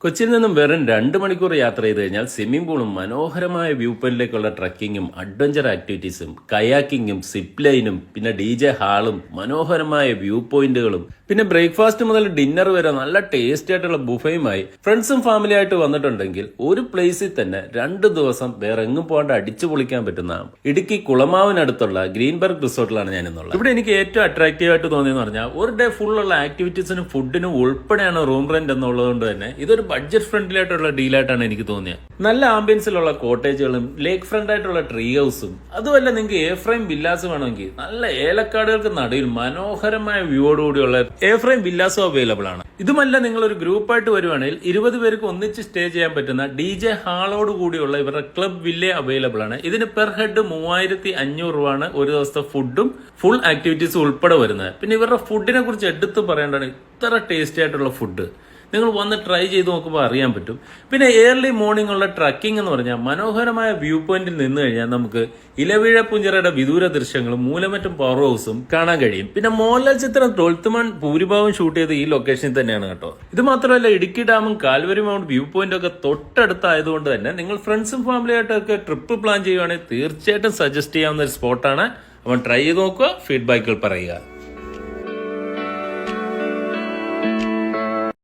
കൊച്ചിയിൽ നിന്നും വെറും 2 മണിക്കൂർ യാത്ര ചെയ്ത് കഴിഞ്ഞാൽ സ്വിമ്മിംഗ് പൂളും മനോഹരമായ വ്യൂ പോയിന്റിലേക്കുള്ള ട്രക്കിങ്ങും അഡ്വഞ്ചർ ആക്ടിവിറ്റീസും കയാക്കിങ്ങും സിപ്പ് ലൈനും പിന്നെ DJ ഹാളും മനോഹരമായ വ്യൂ പോയിന്റുകളും പിന്നെ ബ്രേക്ക്ഫാസ്റ്റ് മുതൽ ഡിന്നർ വരെ നല്ല ടേസ്റ്റി ആയിട്ടുള്ള ബുഫയുമായി ഫ്രണ്ട്സും ഫാമിലി ആയിട്ട് വന്നിട്ടുണ്ടെങ്കിൽ ഒരു പ്ലേസിൽ തന്നെ 2 ദിവസം വേറെ എങ്ങും പോകാണ്ട് അടിച്ചു പൊളിക്കാൻ പറ്റുന്ന ഇടുക്കി കുളമാവിനടുത്തുള്ള ഗ്രീൻബർഗ് റിസോർട്ടിലാണ് ഞാൻ ഇന്നുള്ളത്. ഇവിടെ എനിക്ക് ഏറ്റവും അട്രാക്റ്റീവ് ആയിട്ട് തോന്നിയെന്ന് പറഞ്ഞാൽ ഒരു ഡേ ഫുള്ളുള്ള ആക്ടിവിറ്റീസിനും ഫുഡിനും ഉൾപ്പെടെയാണ് റൂം റെന്റ് എന്നുള്ളതുകൊണ്ട് തന്നെ ഇതൊരു ബഡ്ജറ്റ് ഫ്രണ്ട്ലി ആയിട്ടുള്ള ഡീലായിട്ടാണ് എനിക്ക് തോന്നിയത്. നല്ല ആംബിയൻസിലുള്ള കോട്ടേജുകളും ലേക്ക് ഫ്രണ്ട് ആയിട്ടുള്ള ട്രീ ഹൗസും അതുമല്ല നിങ്ങൾക്ക് എ ഫ്രെയിം വില്ലാസ് വേണമെങ്കിൽ നല്ല ഏലക്കാടുകൾക്ക് നടുവിൽ മനോഹരമായ വ്യൂയോടുകൂടിയുള്ള എ ഫ്രെയിം വില്ലാസും അവൈലബിൾ ആണ്. ഇതുമല്ല നിങ്ങൾ ഒരു ഗ്രൂപ്പായിട്ട് വരുവാണെങ്കിൽ 20 പേർക്ക് ഒന്നിച്ച് സ്റ്റേ ചെയ്യാൻ പറ്റുന്ന DJ ഹാളോട് കൂടിയുള്ള ഇവരുടെ ക്ലബ് വില്ല അവൈലബിൾ ആണ്. ഇതിന് പെർ ഹെഡ് 3500 രൂപയാണ് ഒരു ദിവസത്തെ ഫുഡും ഫുൾ ആക്ടിവിറ്റീസും ഉൾപ്പെടെ വരുന്നത്. പിന്നെ ഇവരുടെ ഫുഡിനെ കുറിച്ച് എടുത്ത് പറയേണ്ടതാണ്, ഇത്ര ടേസ്റ്റി ആയിട്ടുള്ള ഫുഡ് നിങ്ങൾ വന്ന് ട്രൈ ചെയ്ത് നോക്കുമ്പോൾ അറിയാൻ പറ്റും. പിന്നെ ഏർലി മോർണിംഗ് ഉള്ള ട്രക്കിംഗ് എന്ന് പറഞ്ഞാൽ മനോഹരമായ വ്യൂ പോയിന്റിൽ നിന്ന് കഴിഞ്ഞാൽ നമുക്ക് ഇലവീഴപ്പുഞ്ചിറയുടെ വിദൂര ദൃശ്യങ്ങളും മൂലമറ്റും പവർ ഹൗസും കാണാൻ കഴിയും. പിന്നെ മോഹൻലാൽ ചിത്രം 12th മാൻ ഭൂരിഭാഗം ഷൂട്ട് ചെയ്ത് ഈ ലൊക്കേഷനിൽ തന്നെയാണ് കേട്ടോ. ഇത് മാത്രമല്ല ഇടുക്കി ഡാമും കാൽവരി മൗണ്ട് വ്യൂ പോയിന്റും ഒക്കെ തൊട്ടടുത്തായതുകൊണ്ട് തന്നെ നിങ്ങൾ ഫ്രണ്ട്സും ഫാമിലി ആയിട്ടൊക്കെ ട്രിപ്പ് പ്ലാൻ ചെയ്യുവാണെങ്കിൽ തീർച്ചയായിട്ടും സജസ്റ്റ് ചെയ്യാവുന്ന ഒരു സ്പോട്ടാണ്. അവൻ ട്രൈ ചെയ്ത് നോക്കുക, ഫീഡ്ബാക്കുകൾ പറയുക.